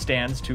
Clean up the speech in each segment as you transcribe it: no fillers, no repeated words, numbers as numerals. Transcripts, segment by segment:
stands to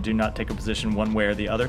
Do not take a position one way or the other.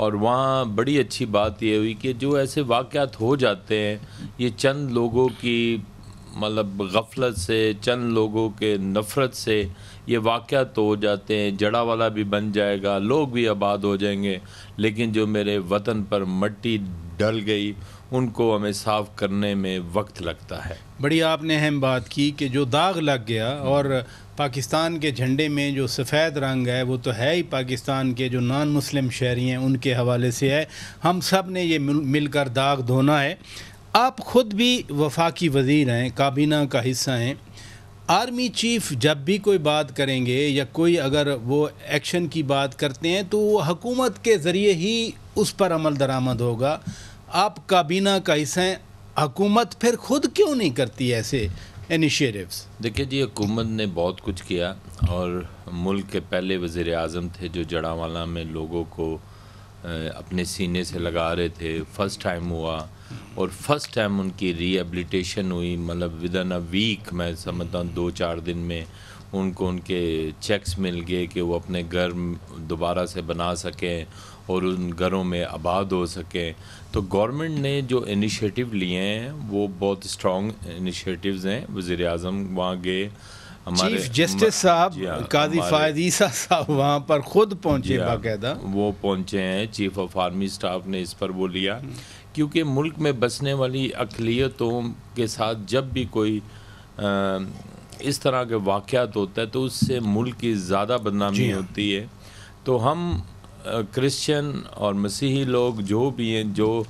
اور وہاں بڑی اچھی بات یہ ہوئی کہ جو ایسے واقعات ہو جاتے ہیں یہ چند لوگوں کی مطلب غفلت سے، چند لوگوں کے نفرت سے یہ واقعات تو ہو جاتے ہیں، جڑا والا بھی بن جائے گا، لوگ بھی آباد ہو جائیں گے، لیکن جو میرے وطن پر مٹی ڈل گئی ان کو ہمیں صاف کرنے میں وقت لگتا ہے۔ بڑی آپ نے اہم بات کی کہ جو داغ لگ گیا، اور پاکستان کے جھنڈے میں جو سفید رنگ ہے وہ تو ہے ہی پاکستان کے جو نان مسلم شہری ہیں ان کے حوالے سے ہے، ہم سب نے یہ مل کر داغ دھونا ہے۔ آپ خود بھی وفاقی وزیر ہیں، کابینہ کا حصہ ہیں، آرمی چیف جب بھی کوئی بات کریں گے یا کوئی اگر وہ ایکشن کی بات کرتے ہیں تو وہ حکومت کے ذریعے ہی اس پر عمل درآمد ہوگا۔ آپ کابینہ کا حصہ ہیں، حکومت پھر خود کیوں نہیں کرتی ایسے انیشیٹوز؟ دیکھیں جی، حکومت نے بہت کچھ کیا، اور ملک کے پہلے وزیر اعظم تھے جو جڑاوالا میں لوگوں کو اپنے سینے سے لگا رہے تھے، فرسٹ ٹائم ہوا، اور فرسٹ ٹائم ان کی ری ایبلیٹیشن ہوئی، مطلب ودن اے ویک میں سمجھتا ہوں 2-4 دن میں ان کو ان کے چیکس مل گئے کہ وہ اپنے گھر دوبارہ سے بنا سکیں اور ان گھروں میں آباد ہو سکیں۔ تو گورنمنٹ نے جو انیشیٹو لیے ہیں وہ بہت اسٹرانگ انیشیٹوز ہیں۔ وزیر اعظم وہاں گئے، ہمارے چیف جسٹس صاحب قاضی فائز عیسیٰ صاحب وہاں پر خود پہنچے، باقاعدہ وہ پہنچے ہیں، چیف آف آرمی سٹاف نے اس پر وہ لیا، کیونکہ ملک میں بسنے والی اقلیتوں کے ساتھ جب بھی کوئی اس طرح کے واقعات ہوتا ہے تو اس سے ملک کی زیادہ بدنامی ہوتی ہے۔ تو ہم کرسچن اور مسیحی لوگ جو بھی ہیں، جو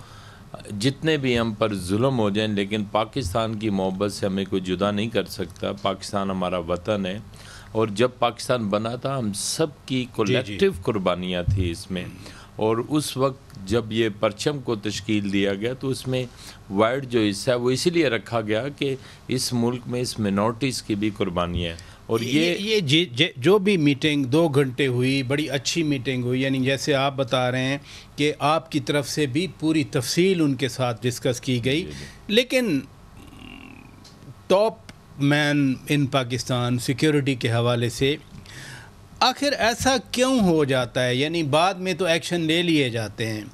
جتنے بھی ہم پر ظلم ہو جائیں، لیکن پاکستان کی محبت سے ہمیں کوئی جدا نہیں کر سکتا۔ پاکستان ہمارا وطن ہے، اور جب پاکستان بنا تھا ہم سب کی کولیکٹیو قربانیاں تھیں اس میں، اور اس وقت جب یہ پرچم کو تشکیل دیا گیا تو اس میں وائٹ جو حصہ ہے وہ اسی لیے رکھا گیا کہ اس ملک میں اس منورٹیز کی بھی قربانیاں ہیں۔ اور یہ جو بھی میٹنگ 2 گھنٹے ہوئی، بڑی اچھی میٹنگ ہوئی، یعنی جیسے آپ بتا رہے ہیں کہ آپ کی طرف سے بھی پوری تفصیل ان کے ساتھ ڈسکس کی گئی، لیکن ٹاپ مین ان پاکستان سیکیورٹی کے حوالے سے آخر ایسا کیوں ہو جاتا ہے؟ یعنی بعد میں تو ایکشن لے لیے جاتے ہیں،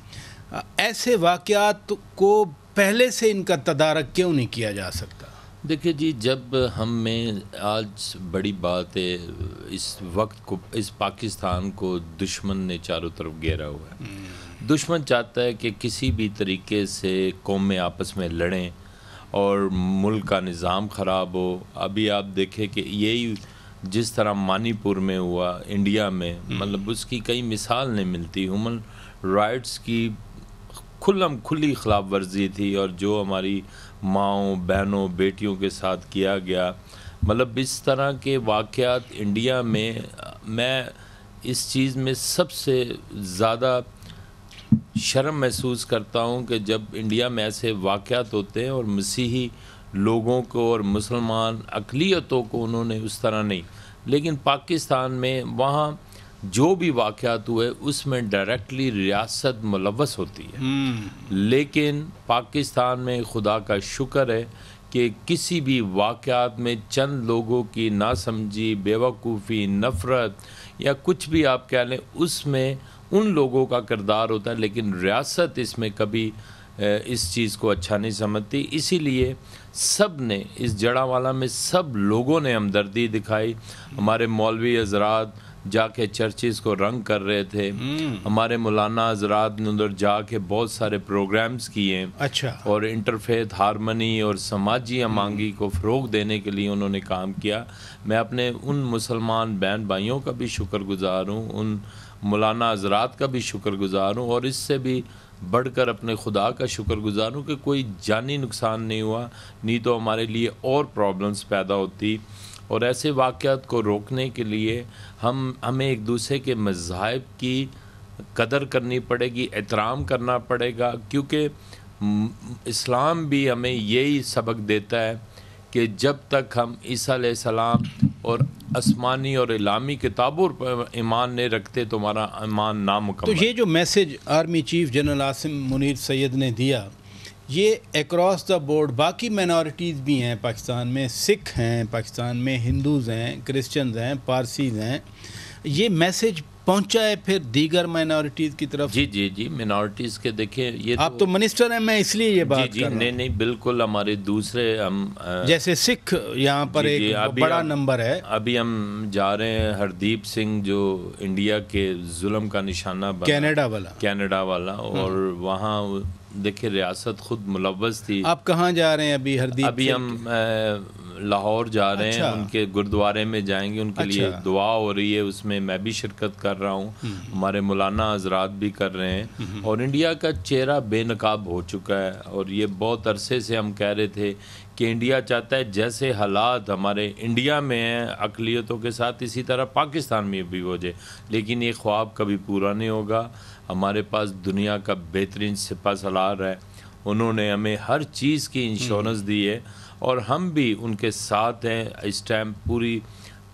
ایسے واقعات کو پہلے سے ان کا تدارک کیوں نہیں کیا جا سکتا؟ دیکھیں جی، جب ہم میں آج بڑی بات ہے، اس وقت کو اس پاکستان کو دشمن نے چاروں طرف گھیرا ہوا ہے۔ دشمن چاہتا ہے کہ کسی بھی طریقے سے قومیں آپس میں لڑیں اور ملک کا نظام خراب ہو۔ ابھی آپ دیکھیں کہ یہی جس طرح منی پور میں ہوا انڈیا میں، مطلب اس کی کئی مثال نہیں ملتی۔ ہیومن رائٹس کی کھلی خلاف ورزی تھی، اور جو ہماری ماؤں، بہنوں، بیٹیوں کے ساتھ کیا گیا، مطلب اس طرح کے واقعات انڈیا میں، میں اس چیز میں سب سے زیادہ شرم محسوس کرتا ہوں کہ جب انڈیا میں ایسے واقعات ہوتے ہیں اور مسیحی لوگوں کو اور مسلمان اقلیتوں کو انہوں نے اس طرح نہیں، لیکن پاکستان میں وہاں جو بھی واقعات ہوئے اس میں ڈائریکٹلی ریاست ملوث ہوتی ہے، لیکن پاکستان میں خدا کا شکر ہے کہ کسی بھی واقعات میں چند لوگوں کی ناسمجھی، بیوقوفی، نفرت یا کچھ بھی آپ کہہ لیں، اس میں ان لوگوں کا کردار ہوتا ہے، لیکن ریاست اس میں کبھی اس چیز کو اچھا نہیں سمجھتی۔ اسی لیے سب نے اس جڑاوالا میں سب لوگوں نے ہمدردی دکھائی۔ ہمارے مولوی حضرات جا کے چرچز کو رنگ کر رہے تھے، ہمارے مولانا حضرات نے ادھر جا کے بہت سارے پروگرامز کیے، اچھا، اور انٹرفیتھ ہارمنی اور سماجی ہمانگی کو فروغ دینے کے لیے انہوں نے کام کیا۔ میں اپنے ان مسلمان بہن بھائیوں کا بھی شکر گزار ہوں، ان مولانا حضرات کا بھی شکر گزار ہوں، اور اس سے بھی بڑھ کر اپنے خدا کا شکر گزار ہوں کہ کوئی جانی نقصان نہیں ہوا، نہیں تو ہمارے لیے اور پرابلمز پیدا ہوتی۔ اور ایسے واقعات کو روکنے کے لیے ہمیں ایک دوسرے کے مذاہب کی قدر کرنی پڑے گی، احترام کرنا پڑے گا، کیونکہ اسلام بھی ہمیں یہی سبق دیتا ہے کہ جب تک ہم عیسیٰ علیہ السلام اور آسمانی اور الہامی کتابوں پر ایمان نہیں رکھتے تو ہمارا ایمان نامکمل۔ تو یہ جو message army chief general Asim Munir Syed نے دیا، یہ اکراس دا بورڈ باقی مائنورٹیز بھی ہیں پاکستان میں، سکھ ہیں پاکستان میں، ہندوز ہیں، کرسچنز ہیں، پارسیز ہیں، یہ میسج پہنچا ہے پھر دیگر مائنورٹیز کی طرف؟ جی مینارٹیز کے دیکھیں یہ آپ تو منسٹر ہیں، میں اس لیے یہ بات کر رہا ہوں۔ نہیں بالکل، ہمارے دوسرے ہم جیسے سکھ یہاں پر ایک بڑا نمبر ہے۔ ابھی ہم جا رہے ہیں ہردیپ سنگھ جو انڈیا کے ظلم کا نشانہ بنا، کینیڈا والا، اور وہاں دیکھیں ریاست خود ملوث تھی۔ آپ کہاں جا رہے ہیں ابھی ہردیپ؟ ابھی ہم لاہور جا رہے ہیں، ان کے گردوارے میں جائیں گے، ان کے لیے دعا ہو رہی ہے، اس میں میں بھی شرکت کر رہا ہوں، ہمارے مولانا حضرات بھی کر رہے ہیں، اور انڈیا کا چہرہ بے نقاب ہو چکا ہے، اور یہ بہت عرصے سے ہم کہہ رہے تھے کہ انڈیا چاہتا ہے جیسے حالات ہمارے انڈیا میں ہیں اقلیتوں کے ساتھ، اسی طرح پاکستان میں بھی ہو جائے، لیکن یہ خواب کبھی پورا نہیں ہوگا۔ ہمارے پاس دنیا کا بہترین سپہ سالار ہے، انہوں نے ہمیں ہر چیز کی انشورنس دی ہے، اور ہم بھی ان کے ساتھ ہیں۔ اس ٹائم پوری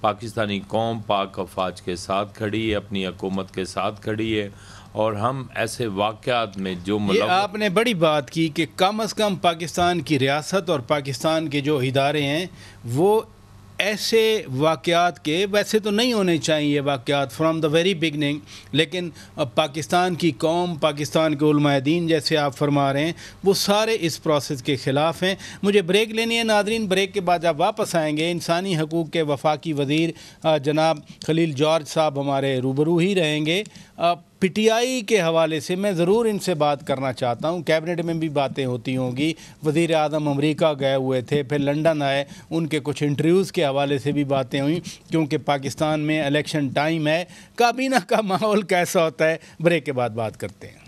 پاکستانی قوم پاک افواج کے ساتھ کھڑی ہے، اپنی حکومت کے ساتھ کھڑی ہے، اور ہم ایسے واقعات میں جو یہ آپ نے بڑی بات کی کہ کم از کم پاکستان کی ریاست اور پاکستان کے جو ادارے ہیں وہ ایسے واقعات کے، ویسے تو نہیں ہونے چاہیے واقعات فرام دا ویری بگننگ، لیکن پاکستان کی قوم، پاکستان کے علماء دین جیسے آپ فرما رہے ہیں، وہ سارے اس پروسیس کے خلاف ہیں۔ مجھے بریک لینی ہے ناظرین، بریک کے بعد جب واپس آئیں گے انسانی حقوق کے وفاقی وزیر جناب خلیل جارج صاحب ہمارے روبرو ہی رہیں گے۔ پی ٹی آئی کے حوالے سے میں ضرور ان سے بات کرنا چاہتا ہوں، کیبنٹ میں بھی باتیں ہوتی ہوں گی، وزیر اعظم امریکہ گئے ہوئے تھے، پھر لنڈن آئے، ان کے کچھ انٹرویوز کے حوالے سے بھی باتیں ہوئیں، کیونکہ پاکستان میں الیکشن ٹائم ہے، کابینہ کا ماحول کیسا ہوتا ہے، بریک کے بعد بات کرتے ہیں۔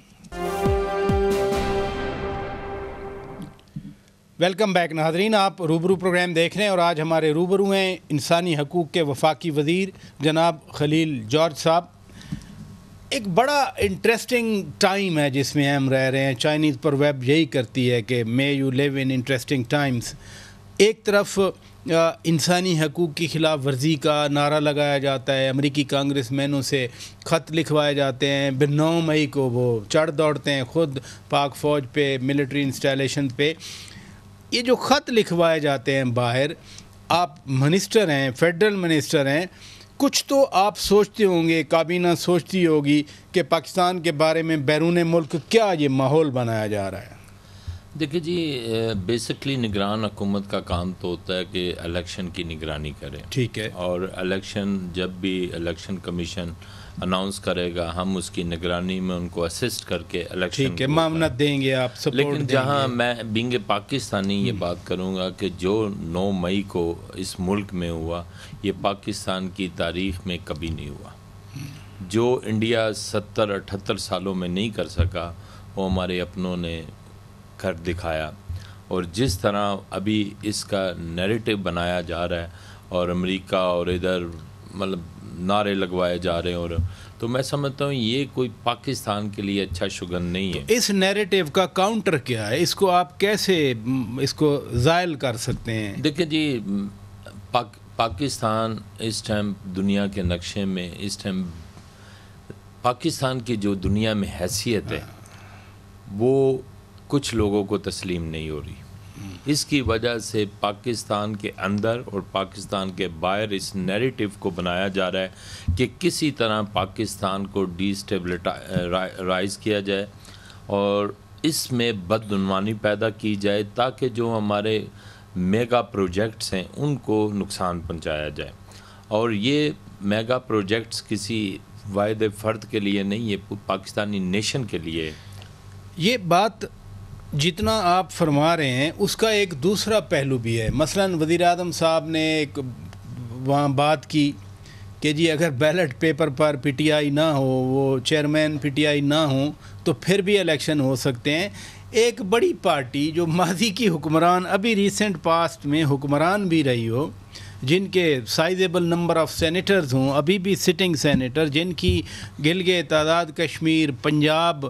ویلکم بیک ناظرین، آپ روبرو پروگرام دیکھ رہے ہیں، اور آج ہمارے روبرو ہیں انسانی حقوق کے وفاقی وزیر جناب خلیل جارج صاحب۔ ایک بڑا انٹرسٹنگ ٹائم ہے جس میں ہم رہ رہے ہیں، چائنیز پر ویب یہی کرتی ہے کہ may you live in interesting times. ایک طرف انسانی حقوق کی خلاف ورزی کا نعرہ لگایا جاتا ہے، امریکی کانگریس مینوں سے خط لکھوائے جاتے ہیں، 9 مئی کو وہ چڑھ دوڑتے ہیں خود پاک فوج پہ، ملٹری انسٹالیشن پہ۔ یہ جو خط لکھوائے جاتے ہیں باہر، آپ منسٹر ہیں، فیڈرل منسٹر ہیں، کچھ تو آپ سوچتے ہوں گے، کابینہ سوچتی ہوگی کہ پاکستان کے بارے میں بیرون ملک کیا یہ ماحول بنایا جا رہا ہے؟ دیکھیں جی، بیسکلی نگران حکومت کا کام تو ہوتا ہے کہ الیکشن کی نگرانی کرے، ٹھیک ہے، اور الیکشن جب بھی الیکشن کمیشن اناؤنس کرے گا، ہم اس کی نگرانی میں ان کو اسسٹ کر کے الیکشن، ٹھیک ہے، معاونت دیں گے، آپ سپورٹ دیں گے۔ لیکن جہاں میں بینگ پاکستانی یہ بات کروں گا کہ جو 9 مئی کو اس ملک میں ہوا، یہ پاکستان کی تاریخ میں کبھی نہیں ہوا۔ جو انڈیا 70-78 سالوں میں نہیں کر سکا، وہ ہمارے اپنوں نے کر دکھایا، اور جس طرح ابھی اس کا نیریٹو بنایا جا رہا ہے، اور امریکہ اور ادھر مطلب نعرے لگوائے جا رہے ہیں، اور تو میں سمجھتا ہوں یہ کوئی پاکستان کے لیے اچھا شگن نہیں ہے۔ اس نیریٹو کا کاؤنٹر کیا ہے؟ اس کو آپ کیسے اس کو زائل کر سکتے ہیں؟ دیکھیں جی، پاکستان اس ٹائم دنیا کے نقشے میں، اس ٹائم پاکستان کی جو دنیا میں حیثیت ہے وہ کچھ لوگوں کو تسلیم نہیں ہو رہی۔ اس کی وجہ سے پاکستان کے اندر اور پاکستان کے باہر اس نیریٹو کو بنایا جا رہا ہے کہ کسی طرح پاکستان کو ڈی اسٹیبلائز کیا جائے، اور اس میں بدعنوانی پیدا کی جائے، تاکہ جو ہمارے میگا پروجیکٹس ہیں ان کو نقصان پہنچایا جائے، اور یہ میگا پروجیکٹس کسی واحد فرد کے لیے نہیں، یہ پاکستانی نیشن کے لیے۔ یہ بات جتنا آپ فرما رہے ہیں اس کا ایک دوسرا پہلو بھی ہے، مثلا وزیر اعظم صاحب نے ایک وہاں بات کی کہ جی اگر ballot paper per P T I نہ ہو، وہ چیئرمین پی ٹی آئی نہ ہوں تو پھر بھی الیکشن ہو سکتے ہیں۔ ایک بڑی پارٹی جو ماضی کی حکمران، ابھی ریسنٹ پاسٹ میں حکمران بھی رہی ہو، جن کے سائزیبل نمبر آف سینیٹرز ہوں، ابھی بھی سٹنگ سینیٹر، جن کی گلگت، آزاد کشمیر، پنجاب،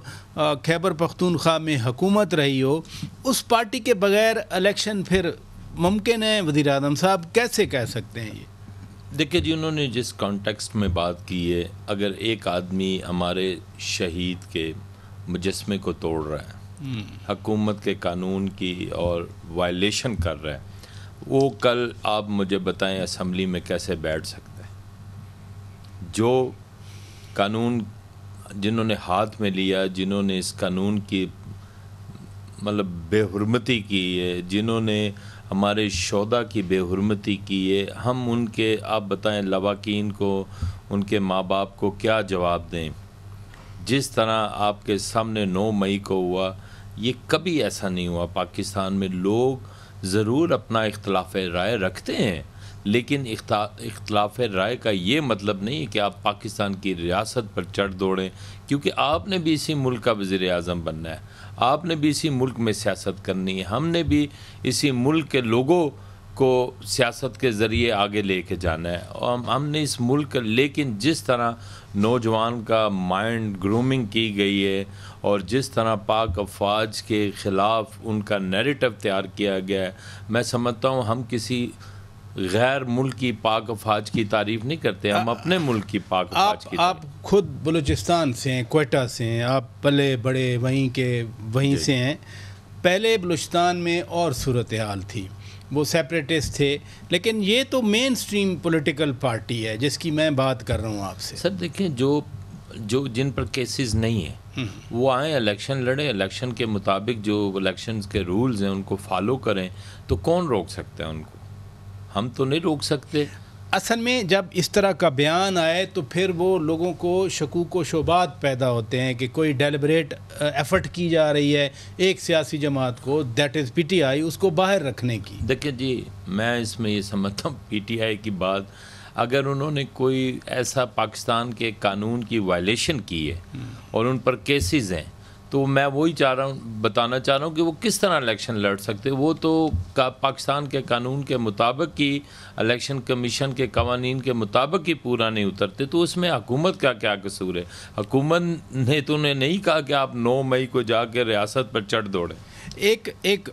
خیبر پختونخوا میں حکومت رہی ہو، اس پارٹی کے بغیر الیکشن پھر ممکن ہے؟ وزیر اعظم صاحب کیسے کہہ سکتے ہیں یہ؟ دیکھیں جی، انہوں نے جس کانٹیکسٹ میں بات کی ہے، اگر ایک آدمی ہمارے شہید کے مجسمے کو توڑ رہا ہے، حکومت کے قانون کی اور وائلیشن کر رہا ہے، وہ کل آپ مجھے بتائیں اسمبلی میں کیسے بیٹھ سکتا ہے؟ جو قانون جنہوں نے ہاتھ میں لیا، جنہوں نے اس قانون کی مطلب بے حرمتی کی ہے، جنہوں نے ہمارے شہداء کی بے حرمتی کی ہے، ہم ان کے آپ بتائیں لواحقین کو، ان کے ماں باپ کو کیا جواب دیں؟ جس طرح آپ کے سامنے 9 مئی کو ہوا، یہ کبھی ایسا نہیں ہوا پاکستان میں. لوگ ضرور اپنا اختلاف رائے رکھتے ہیں، لیکن اختلاف رائے کا یہ مطلب نہیں کہ آپ پاکستان کی ریاست پر چڑھ دوڑیں، کیونکہ آپ نے بھی اسی ملک کا وزیر اعظم بننا ہے، آپ نے بھی اسی ملک میں سیاست کرنی ہے، ہم نے بھی اسی ملک کے لوگوں کو سیاست کے ذریعے آگے لے کے جانا ہے. اور ہم نے اس ملک، لیکن جس طرح نوجوان کا مائنڈ گرومنگ کی گئی ہے اور جس طرح پاک افواج کے خلاف ان کا نیریٹو تیار کیا گیا ہے، میں سمجھتا ہوں ہم کسی غیر ملک کی پاک افواج کی تعریف نہیں کرتے، ہم اپنے ملک کی پاک افواج کی آپ خود بلوچستان سے ہیں، کوئٹہ سے ہیں، آپ پلے بڑے وہیں سے ہیں. پہلے بلوچستان میں اور صورتحال تھی، وہ سیپریٹسٹ تھے، لیکن یہ تو مین سٹریم پولیٹیکل پارٹی ہے جس کی میں بات کر رہا ہوں آپ سے. سر دیکھیں، جو جن پر کیسز نہیں ہیں وہ آئیں الیکشن لڑیں، الیکشن کے مطابق جو الیکشنز کے رولز ہیں ان کو فالو کریں، تو کون روک سکتا ہے ان کو؟ ہم تو نہیں روک سکتے. اصل میں جب اس طرح کا بیان آئے تو پھر وہ لوگوں کو شکوک و شبہات پیدا ہوتے ہیں کہ کوئی ڈیلیبریٹ ایفرٹ کی جا رہی ہے ایک سیاسی جماعت کو، that is P T I, اس کو باہر رکھنے کی. دیکھیں جی، میں اس میں یہ سمجھتا ہوں پی ٹی آئی کی بات، اگر انہوں نے کوئی ایسا پاکستان کے قانون کی وائلیشن کی ہے اور ان پر کیسز ہیں، تو میں وہی بتانا چاہ رہا ہوں کہ وہ کس طرح الیکشن لڑ سکتے. وہ تو پاکستان کے قانون کے مطابق ہی، الیکشن کمیشن کے قوانین کے مطابق ہی پورا نہیں اترتے، تو اس میں حکومت کا کیا قصور ہے؟ حکومت نے تو انہیں نہیں کہا کہ آپ 9 مئی کو جا کے ریاست پر چڑھ دوڑیں. ایک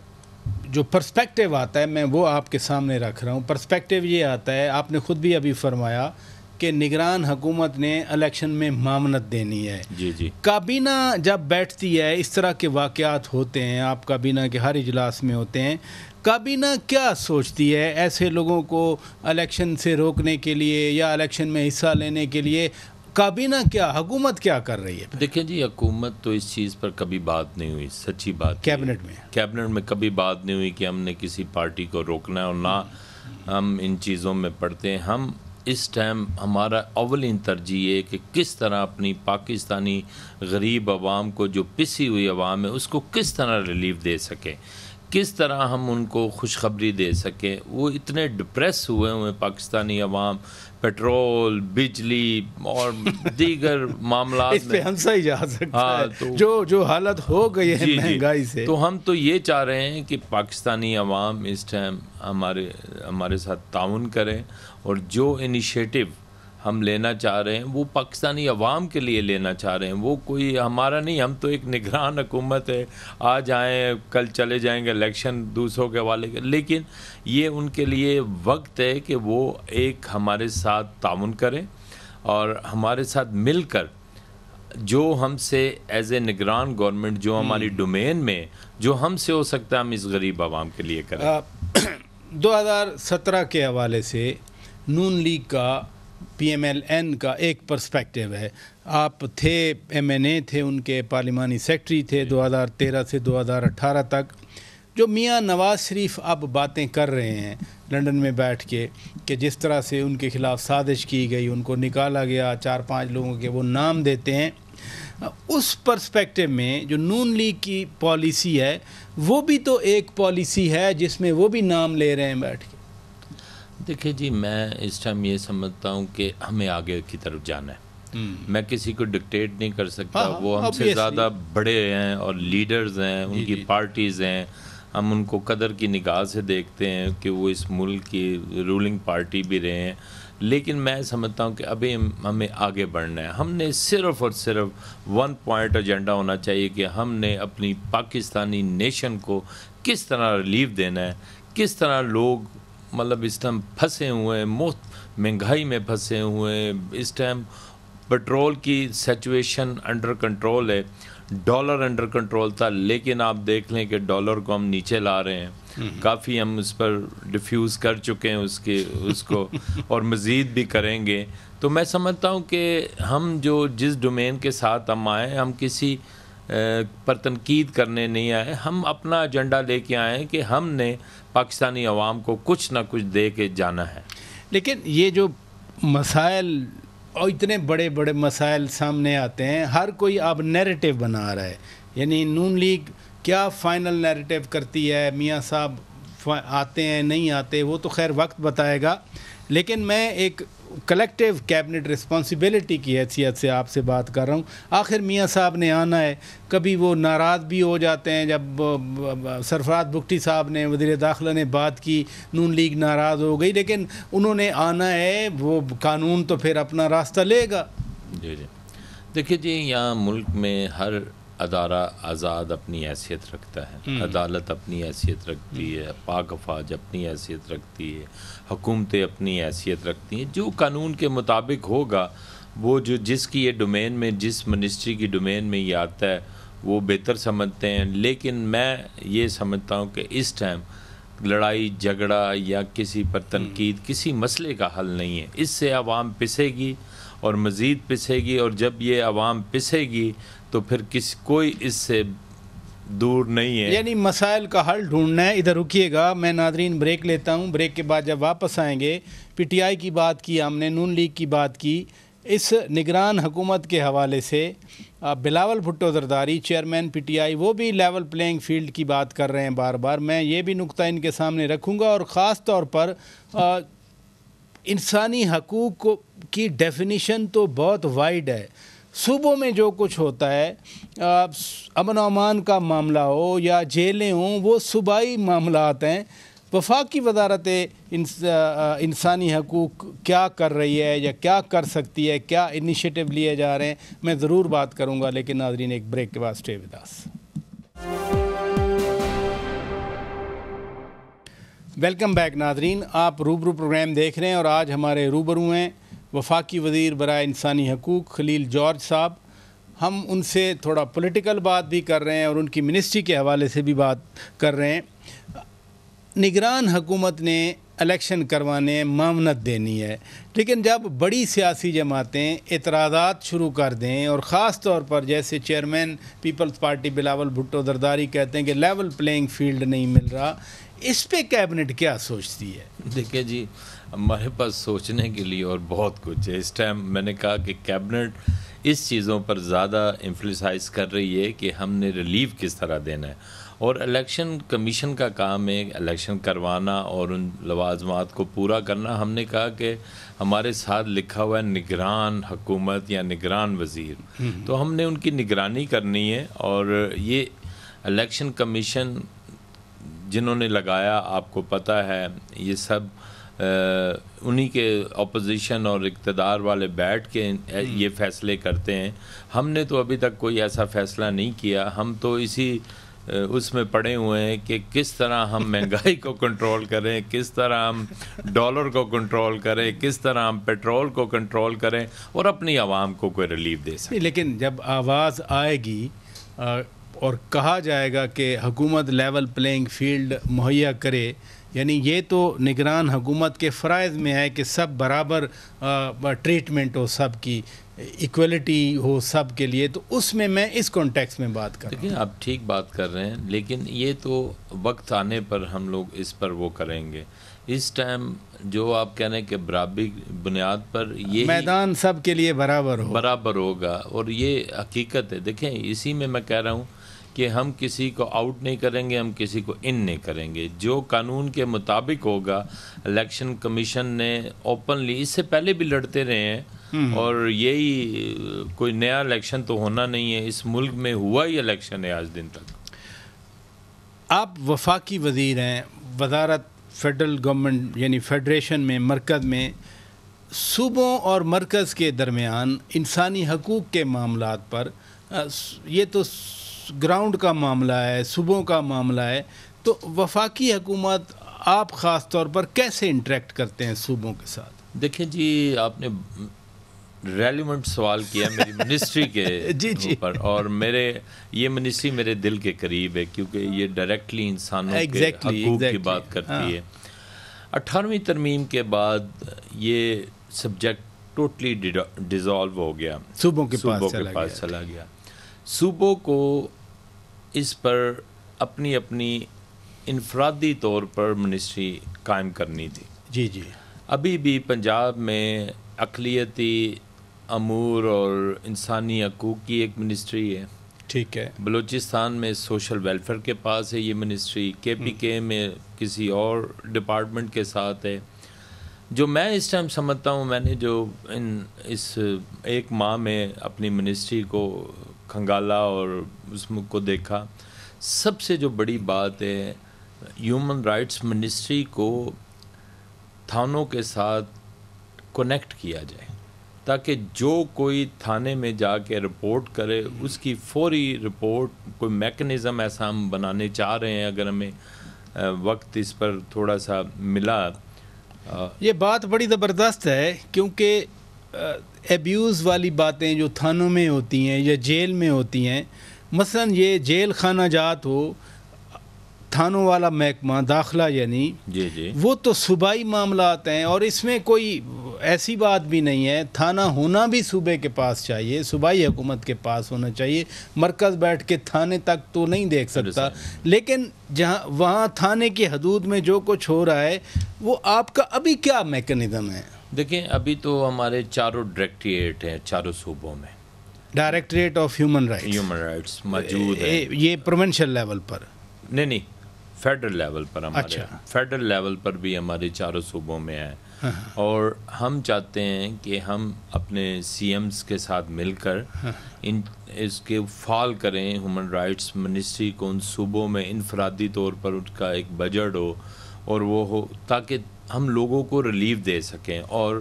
جو پرسپیکٹیو آتا ہے، میں وہ آپ کے سامنے رکھ رہا ہوں. پرسپیکٹیو یہ آتا ہے، آپ نے خود بھی ابھی فرمایا کہ نگران حکومت نے الیکشن میں معاونت دینی ہے. جی کابینہ جب بیٹھتی ہے، اس طرح کے واقعات ہوتے ہیں، آپ کابینہ کے ہر اجلاس میں ہوتے ہیں، کابینہ کیا سوچتی ہے ایسے لوگوں کو الیکشن سے روکنے کے لیے یا الیکشن میں حصہ لینے کے لیے؟ کابینہ کیا، حکومت کیا کر رہی ہے؟ دیکھیں جی، حکومت تو اس چیز پر کبھی بات نہیں ہوئی، سچی بات. کیبنٹ میں کبھی بات نہیں ہوئی کہ ہم نے کسی پارٹی کو روکنا ہے، اور نہ ہم ان چیزوں میں پڑھتے ہیں. ہم اس ٹائم ہمارا اولین ترجیح ہے کہ کس طرح اپنی پاکستانی غریب عوام کو، جو پسی ہوئی عوام ہے، اس کو کس طرح ریلیف دے سکیں، کس طرح ہم ان کو خوشخبری دے سکیں. وہ اتنے ڈپریس ہوئے پاکستانی عوام، پیٹرول، بجلی اور دیگر معاملات اس پہ ہنسا ہی جا سکتا ہے جو حالت ہو گئی ہے مہنگائی سے. تو ہم تو یہ چاہ رہے ہیں کہ پاکستانی عوام اس ٹائم ہمارے ساتھ تعاون کریں، اور جو انیشیٹو ہم لینا چاہ رہے ہیں وہ پاکستانی عوام کے لیے لینا چاہ رہے ہیں. وہ کوئی ہمارا نہیں، ہم تو ایک نگران حکومت ہے، آج آئیں کل چلے جائیں گے الیکشن دوسروں کے حوالے کے. لیکن یہ ان کے لیے وقت ہے کہ وہ ایک ہمارے ساتھ تعاون کریں اور ہمارے ساتھ مل کر جو ہم سے ایز اے نگران گورنمنٹ، جو ہماری ڈومین میں جو ہم سے ہو سکتا ہے، ہم اس غریب عوام کے لیے کریں. 2017 کے حوالے سے نون لیگ کا، پی ایم ایل این کا ایک پرسپیکٹیو ہے. آپ تھے، ایم این اے تھے، ان کے پارلیمانی سیکٹری تھے 2013 سے 2018 تک. جو میاں نواز شریف اب باتیں کر رہے ہیں لندن میں بیٹھ کے کہ جس طرح سے ان کے خلاف سازش کی گئی، ان کو نکالا گیا، 4-5 لوگوں کے وہ نام دیتے ہیں، اس پرسپیکٹیو میں جو نون لیگ کی پالیسی ہے وہ بھی تو ایک پالیسی ہے جس میں وہ بھی نام لے رہے ہیں بیٹھ کے. دیکھیں جی، میں اس ٹائم یہ سمجھتا ہوں کہ ہمیں آگے کی طرف جانا ہے. میں کسی کو ڈکٹیٹ نہیں کر سکتا. وہ ہم سے زیادہ بڑے ہیں اور لیڈرز ہیں، ان کی پارٹیز ہیں. ہم ان کو قدر کی نگاہ سے دیکھتے ہیں کہ وہ اس ملک کی رولنگ پارٹی بھی رہے ہیں. لیکن میں سمجھتا ہوں کہ ابھی ہمیں آگے بڑھنا ہے. ہم نے صرف اور صرف 1 پوائنٹ ایجنڈا ہونا چاہیے کہ ہم نے اپنی پاکستانی نیشن کو کس طرح ریلیف دینا ہے، کس طرح لوگ مطلب اس ٹائم پھنسے ہوئے ہیں، مہنگائی میں پھنسے ہوئے ہیں. اس ٹائم پیٹرول کی سچویشن انڈر کنٹرول ہے، ڈالر انڈر کنٹرول تھا، لیکن آپ دیکھ لیں کہ ڈالر کو ہم نیچے لا رہے ہیں. کافی ہم اس پر ڈیفیوز کر چکے ہیں اس کو اور مزید بھی کریں گے. تو میں سمجھتا ہوں کہ ہم جس ڈومین کے ساتھ ہم آئے ہم کسی پر تنقید کرنے نہیں آئے, ہم اپنا ایجنڈا لے کے آئے ہیں کہ ہم نے پاکستانی عوام کو کچھ نہ کچھ دے کے جانا ہے. لیکن یہ جو مسائل اور اتنے بڑے بڑے مسائل سامنے آتے ہیں, ہر کوئی اب نیریٹو بنا رہا ہے. یعنی نون لیگ کیا فائنل نیریٹو کرتی ہے, میاں صاحب آتے ہیں نہیں آتے, وہ تو خیر وقت بتائے گا. لیکن میں ایک کلیکٹیو کیبنٹ رسپانسبلٹی کی حیثیت سے آپ سے بات کر رہا ہوں. آخر میاں صاحب نے آنا ہے, کبھی وہ ناراض بھی ہو جاتے ہیں. جب سرفراز بگٹی صاحب نے, وزیر داخلہ نے بات کی, نون لیگ ناراض ہو گئی, لیکن انہوں نے آنا ہے, وہ قانون تو پھر اپنا راستہ لے گا. جی دیکھیے جی, یہاں ملک میں ہر ادارہ آزاد اپنی حیثیت رکھتا ہے, عدالت اپنی حیثیت رکھتی ہے, پاک افواج اپنی حیثیت رکھتی ہے, حکومتیں اپنی حیثیت رکھتی ہیں. جو قانون کے مطابق ہوگا وہ جس کی یہ ڈومین میں, جس منسٹری کی ڈومین میں یہ آتا ہے وہ بہتر سمجھتے ہیں. لیکن میں یہ سمجھتا ہوں کہ اس ٹائم لڑائی جھگڑا یا کسی پر تنقید کسی مسئلے کا حل نہیں ہے. اس سے عوام پسے گی اور مزید پسے گی, اور جب یہ عوام پسے گی تو پھر کوئی اس سے دور نہیں ہے. یعنی مسائل کا حل ڈھونڈنا ہے. ادھر رکیے گا, میں ناظرین بریک لیتا ہوں. بریک کے بعد جب واپس آئیں گے, پی ٹی آئی کی بات کی ہم نے, نون لیگ کی بات کی, اس نگران حکومت کے حوالے سے Bilawal Bhutto Zardari chairman P T I, وہ بھی لیول پلینگ فیلڈ کی بات کر رہے ہیں بار بار. میں یہ بھی نقطہ ان کے سامنے رکھوں گا, اور خاص طور پر انسانی حقوق کی ڈیفینیشن تو بہت وائڈ ہے. صوبوں میں جو کچھ ہوتا ہے, امن و امان کا معاملہ ہو یا جیلیں ہوں, وہ صوبائی معاملات ہیں. وفاقی وزارت انسانی حقوق کیا کر رہی ہے یا کیا کر سکتی ہے, کیا انیشیٹو لیے جا رہے ہیں, میں ضرور بات کروں گا. لیکن ناظرین ایک بریک کے بعد stay with us. Welcome back ناظرین, آپ روبرو پروگرام دیکھ رہے ہیں, اور آج ہمارے روبرو ہیں وفاقی وزیر برائے انسانی حقوق خلیل جارج صاحب. ہم ان سے تھوڑا پولیٹیکل بات بھی کر رہے ہیں اور ان کی منسٹری کے حوالے سے بھی بات کر رہے ہیں. نگران حکومت نے الیکشن کروانے معاونت دینی ہے, لیکن جب بڑی سیاسی جماعتیں اعتراضات شروع کر دیں, اور خاص طور پر جیسے چیئرمین پیپلز پارٹی بلاول بھٹو زرداری کہتے ہیں کہ لیول پلینگ فیلڈ نہیں مل رہا, اس پہ کیبنٹ کیا سوچتی ہے؟ دیکھیں جی, ہمارے پاس سوچنے کے لیے اور بہت کچھ ہے. اس ٹائم میں نے کہا کہ کیبنٹ اس چیزوں پر زیادہ ایمفلسائز کر رہی ہے کہ ہم نے ریلیف کس طرح دینا ہے, اور الیکشن کمیشن کا کام ہے الیکشن کروانا اور ان لوازمات کو پورا کرنا. ہم نے کہا کہ ہمارے ساتھ لکھا ہوا ہے نگران حکومت یا نگران وزیر, تو ہم نے ان کی نگرانی کرنی ہے. اور یہ الیکشن کمیشن جنہوں نے لگایا, آپ کو پتہ ہے, یہ سب انہی کے اپوزیشن اور اقتدار والے بیٹھ کے یہ فیصلے کرتے ہیں. ہم نے تو ابھی تک کوئی ایسا فیصلہ نہیں کیا. ہم تو اس میں پڑے ہوئے ہیں کہ کس طرح ہم مہنگائی کو کنٹرول کریں, کس طرح ہم ڈالر کو کنٹرول کریں, کس طرح ہم پیٹرول کو کنٹرول کریں اور اپنی عوام کو کوئی ریلیف دے سکیں. لیکن جب آواز آئے گی اور کہا جائے گا کہ حکومت لیول پلینگ فیلڈ مہیا کرے, یعنی یہ تو نگران حکومت کے فرائض میں ہے کہ سب برابر ٹریٹمنٹ ہو, سب کی ایکویلٹی ہو سب کے لیے, تو اس میں میں اس کانٹیکس میں بات کر رہا ہوں. لیکن آپ ٹھیک بات کر رہے ہیں, لیکن یہ تو وقت آنے پر ہم لوگ اس پر وہ کریں گے. اس ٹائم جو آپ کہہ رہے ہیں کہ برابری بنیاد پر یہ میدان سب کے لیے برابر ہوگا, اور یہ حقیقت ہے. دیکھیں, اسی میں کہہ رہا ہوں کہ ہم کسی کو آؤٹ نہیں کریں گے, ہم کسی کو ان نہیں کریں گے. جو قانون کے مطابق ہوگا, الیکشن کمیشن نے اوپنلی اس سے پہلے بھی لڑتے رہے ہیں, اور یہی کوئی نیا الیکشن تو ہونا نہیں ہے. اس ملک میں ہوا ہی الیکشن ہے آج دن تک. آپ وفاقی وزیر ہیں, وزارت فیڈرل گورنمنٹ یعنی فیڈریشن میں, مرکز میں, صوبوں اور مرکز کے درمیان انسانی حقوق کے معاملات پر یہ تو گراؤنڈ کا معاملہ ہے, صوبوں کا معاملہ ہے, تو وفاقی حکومت آپ خاص طور پر کیسے انٹریکٹ کرتے ہیں صوبوں کے ساتھ؟ دیکھیں جی, آپ نے ریلیونٹ سوال کیا میری منسٹری کے اوپر، اور یہ منسٹری میرے دل کے قریب ہے کیونکہ یہ ڈائریکٹلی انسانوں کے حقوق کی بات کرتی ہے۔ 18ویں ترمیم کے بعد یہ سبجیکٹ ٹوٹلی ڈیزالو ہو گیا، صوبوں کے پاس چلا گیا۔ صوبوں کو اس پر اپنی انفرادی طور پر منسٹری قائم کرنی تھی۔ جی جی، ابھی بھی پنجاب میں اقلیتی امور اور انسانی حقوق کی ایک منسٹری ہے، ٹھیک ہے۔ بلوچستان میں سوشل ویلفیئر کے پاس ہے یہ منسٹری، کے پی کے میں کسی اور ڈپارٹمنٹ کے ساتھ ہے۔ جو میں اس ٹائم سمجھتا ہوں، میں نے جو اس ایک ماہ میں اپنی منسٹری کو کھنگالا اور اس کو دیکھا، سب سے جو بڑی بات ہے ہیومن رائٹس منسٹری کو تھانوں کے ساتھ کنیکٹ کیا جائے، تاکہ جو کوئی تھانے میں جا کے رپورٹ کرے اس کی فوری رپورٹ، کوئی میکنزم ایسا ہم بنانے چاہ رہے ہیں، اگر ہمیں وقت اس پر تھوڑا سا ملا۔ یہ بات بڑی زبردست ہے کیونکہ ایبیوز والی باتیں جو تھانوں میں ہوتی ہیں یا جیل میں ہوتی ہیں، مثلا یہ جیل خانہ جات ہو، تھانوں والا محکمہ داخلہ یعنی جی وہ تو صوبائی معاملات ہیں، اور اس میں کوئی ایسی بات بھی نہیں ہے، تھانہ ہونا بھی صوبے کے پاس چاہیے، صوبائی حکومت کے پاس ہونا چاہیے، مرکز بیٹھ کے تھانے تک تو نہیں دیکھ سکتا، لیکن وہاں تھانے کی حدود میں جو کچھ ہو رہا ہے وہ آپ کا ابھی کیا میکنزم ہے؟ دیکھیں، ابھی تو ہمارے چاروں ڈائریکٹریٹ ہیں چاروں صوبوں میں، ڈائریکٹریٹ آف ہیومن رائٹس موجود ہے۔ یہ پروونشل لیول پر نہیں، فیڈرل لیول پر، ہمارے فیڈرل لیول پر بھی ہمارے چاروں صوبوں میں ہے، اور ہم چاہتے ہیں کہ ہم اپنے سی ایمز کے ساتھ مل کر اس کے فعال کریں ہیومن رائٹس منسٹری کو ان صوبوں میں، انفرادی طور پر ان کا ایک بجٹ ہو اور وہ ہو، تاکہ ہم لوگوں کو ریلیف دے سکیں، اور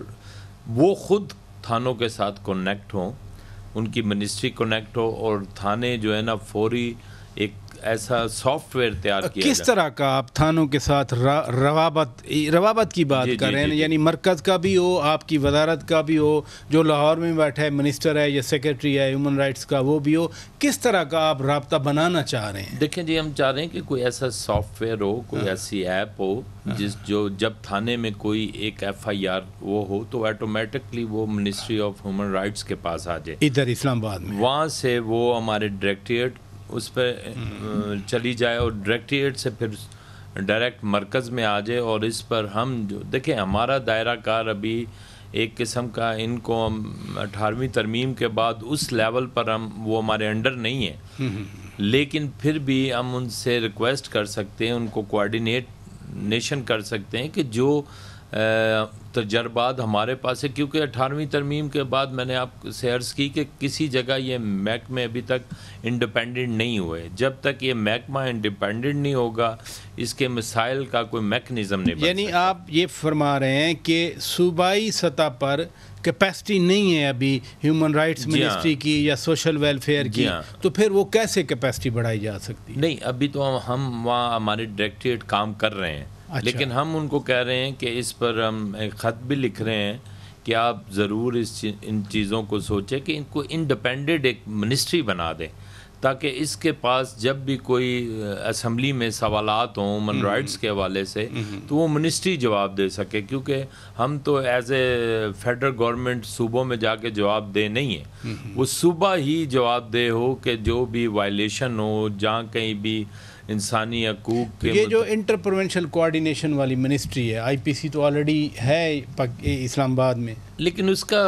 وہ خود تھانوں کے ساتھ کنیکٹ ہوں، ان کی منسٹری کنیکٹ ہو، اور تھانے جو ہے نا فوری ایک ایسا سافٹ ویئر تیار کیا کس طرح کا آپ تھانوں کے ساتھ روابط کی بات کر رہے ہیں؟ یعنی مرکز کا بھی ہو، آپ کی وزارت کا بھی ہو، جو لاہور میں بیٹھا ہے منسٹر ہے یا سیکرٹری ہے ہیومن رائٹس کا وہ بھی ہو، کس طرح کا آپ رابطہ بنانا چاہ رہے ہیں؟ دیکھیں جی، ہم چاہ رہے ہیں کہ کوئی ایسا سافٹ ویئر ہو، کوئی ایسی ایپ ہو جو جب تھانے میں کوئی ایک ایف آئی آر وہ ہو تو آٹومیٹکلی وہ منسٹری آف ہیومن رائٹس کے پاس آ جائے، ادھر اسلام آباد میں، وہاں سے وہ ہمارے ڈائریکٹریٹ اس پہ چلی جائے، اور ڈائریکٹریٹ سے پھر ڈائریکٹ مرکز میں آ جائے، اور اس پر ہم جو دیکھیں ہمارا دائرہ کار ابھی ایک قسم کا، ان کو ہم 18ویں ترمیم کے بعد اس لیول پر ہم وہ ہمارے انڈر نہیں ہے، لیکن پھر بھی ہم ان سے ریکویسٹ کر سکتے ہیں، ان کو کوآرڈینیشن کر سکتے ہیں کہ جو تجربات ہمارے پاس ہے، کیونکہ 18ویں ترمیم کے بعد میں نے آپ سے عرض کی کہ کسی جگہ یہ محکمے ابھی تک انڈیپینڈنٹ نہیں ہوئے، جب تک یہ محکمہ انڈیپینڈنٹ نہیں ہوگا اس کے مسائل کا کوئی میکنزم نہیں بن یعنی سکتا۔ آپ یہ فرما رہے ہیں کہ صوبائی سطح پر کیپیسٹی نہیں ہے ابھی ہیومن رائٹس منسٹری کی یا سوشل ویلفیئر کی، تو پھر وہ کیسے کیپیسٹی بڑھائی جا سکتی؟ نہیں، ابھی تو ہم وہاں ہمارے ڈائریکٹریٹ کام کر رہے ہیں، لیکن ہم ان کو کہہ رہے ہیں کہ اس پر ہم ایک خط بھی لکھ رہے ہیں کہ آپ ضرور ان چیزوں کو سوچیں کہ ان کو انڈیپینڈنٹ ایک منسٹری بنا دیں، تاکہ اس کے پاس جب بھی کوئی اسمبلی میں سوالات ہوں ہیومن رائٹس کے حوالے سے تو وہ منسٹری جواب دے سکے، کیونکہ ہم تو ایز اے فیڈرل گورنمنٹ صوبوں میں جا کے جواب دے نہیں ہے، وہ صوبہ ہی جواب دے ہو کہ جو بھی وائلیشن ہو، جہاں کہیں بھی انسانی حقوق کے، یہ جو انٹر پروونشل کوآرڈینیشن والی منسٹری ہے، آئی پی سی تو آلریڈی ہے اسلام آباد میں، لیکن اس کا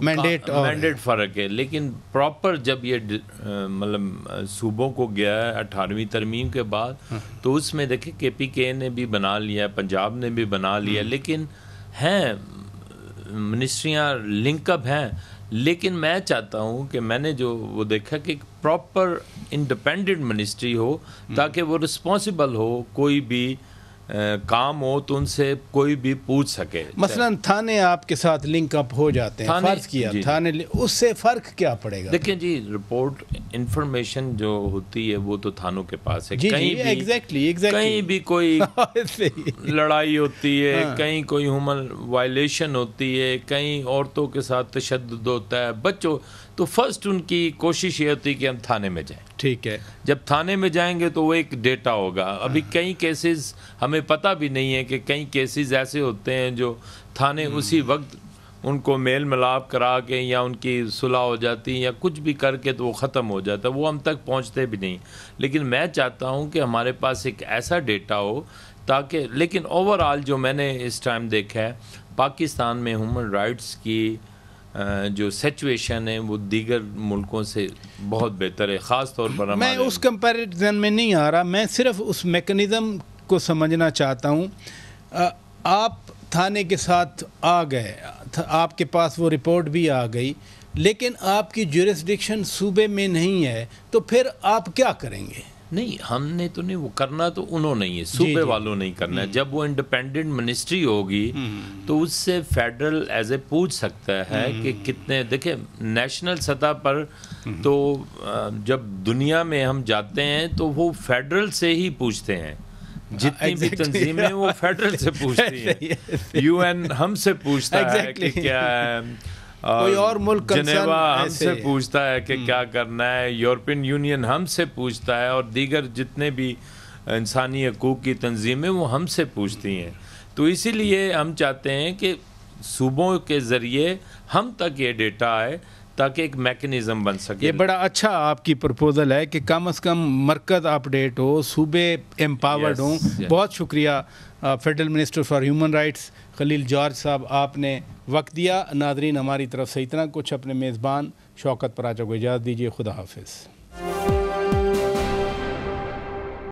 مینڈیٹ فرق ہے، لیکن پراپر جب یہ مطلب صوبوں کو گیا ہے 18ویں ترمیم کے بعد، تو اس میں دیکھیں کے پی کے نے بھی بنا لیا، پنجاب نے بھی بنا لیا، لیکن ہیں منسٹریاں لنک اپ ہیں، لیکن میں چاہتا ہوں کہ میں نے جو وہ دیکھا کہ پراپر انڈیپینڈنٹ منسٹری ہو، تاکہ وہ رسپانسبل ہو کوئی بھی کام ہو تو ان سے کوئی بھی پوچھ سکے. مثلاً تھانے آپ کے ساتھ لنک اپ ہو جاتے ہیں, فرض کیا تھانے, اس سے فرق کیا پڑے گا؟ دیکھیں جی, رپورٹ انفارمیشن جو ہوتی ہے وہ تو تھانوں کے پاس ہے. کہیں بھی کوئی لڑائی ہوتی ہے, کہیں کوئی ہیومن وائلیشن ہوتی ہے, کہیں عورتوں کے ساتھ تشدد ہوتا ہے, بچوں, تو فرسٹ ان کی کوشش یہ ہوتی ہے کہ ہم تھانے میں جائیں. ٹھیک ہے, جب تھانے میں جائیں گے تو وہ ایک ڈیٹا ہوگا. ابھی کئی کیسز ہمیں پتہ بھی نہیں ہے کہ کئی کیسز ایسے ہوتے ہیں جو تھانے اسی وقت ان کو میل ملاپ کرا کے یا ان کی صلح ہو جاتی ہے یا کچھ بھی کر کے تو وہ ختم ہو جاتا ہے, وہ ہم تک پہنچتے بھی نہیں. لیکن میں چاہتا ہوں کہ ہمارے پاس ایک ایسا ڈیٹا ہو تاکہ, لیکن اوور آل جو میں نے اس ٹائم دیکھا ہے پاکستان میں ہیومن رائٹس کی جو سچویشن ہے وہ دیگر ملکوں سے بہت بہتر ہے, خاص طور پر میں اس کمپیریزن میں نہیں آ رہا, میں صرف اس میکنزم کو سمجھنا چاہتا ہوں. آپ تھانے کے ساتھ آ گئے, آپ کے پاس وہ رپورٹ بھی آ گئی, لیکن آپ کی جورسڈکشن صوبے میں نہیں ہے, تو پھر آپ کیا کریں گے؟ نہیں, ہم نے تو نہیں, وہ کرنا تو انہوں نے ہے, صوبے والوں نہیں کرنا ہے. جب وہ انڈیپینڈنٹ منسٹری ہوگی تو اس سے فیڈرل ایز اے پوچھ سکتا ہے کہ کتنے, دیکھیں نیشنل سطح پر تو جب دنیا میں ہم جاتے ہیں تو وہ فیڈرل سے ہی پوچھتے ہیں, جتنی بھی تنظیمیں وہ فیڈرل سے پوچھتی ہیں. یو این ہم سے پوچھتا ہے کہ کیا ہے, کوئی اور ملک جنیوا ہم سے پوچھتا ہے کہ کیا کرنا ہے, یورپین یونین ہم سے پوچھتا ہے, اور دیگر جتنے بھی انسانی حقوق کی تنظیمیں وہ ہم سے پوچھتی ہیں. تو اسی لیے ہم چاہتے ہیں کہ صوبوں کے ذریعے ہم تک یہ ڈیٹا آئے تاکہ ایک میکنزم بن سکے. یہ بڑا اچھا آپ کی پرپوزل ہے کہ کم از کم مرکز اپڈیٹ ہو, صوبے امپاورڈ ہوں. بہت شکریہ federal minister for human rights Khalil George صاحب, آپ نے وقت دیا. ناظرین, ہماری طرف سے اتنا کچھ. اپنے میزبان شوکت پراچا کو اجازت دیجیے. خدا حافظ.